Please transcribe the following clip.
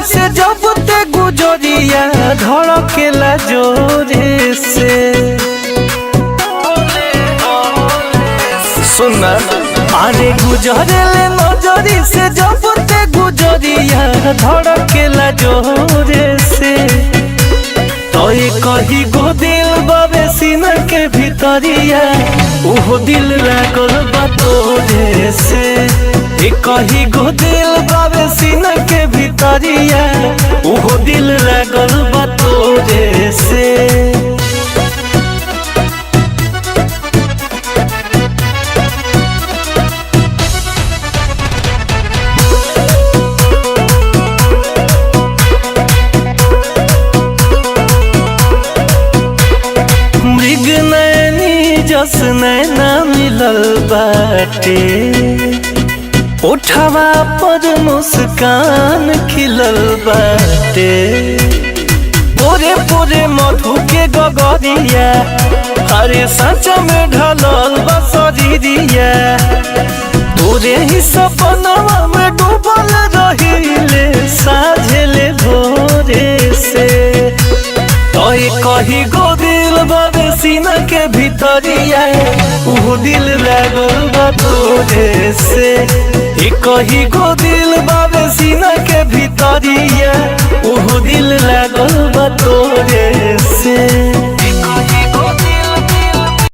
से जब ते गुजरिया धड़केला जोरे से। सुना अरे गुजरेले नजरी से जब ते गुजरिया धड़केला जोरे से। तो कही गो दिल बाबे सीना के भीतरिया उहो दिल लागल बा तोरे से। कही गो दिल बाबे सीना के भीतरिया उहो दिल लागल बा तोरे से। मृग नैनी जस नैना मिलल बाटे, उठवा पर मुस्कान खिलल बाटे। पूरे पूरे मधु के गगरिया हरे सच में ढलल बसरिया। तोरे ही सपनवा में डूबल रहिले साझेले भोरे से। तो कही गो दिल बाबे सीना के भीतरिया उहो दिल लागल बा तोरे से। कही गो दिल बाबे सीना के भीतरिया उहो दिल लागल बा तोरे से।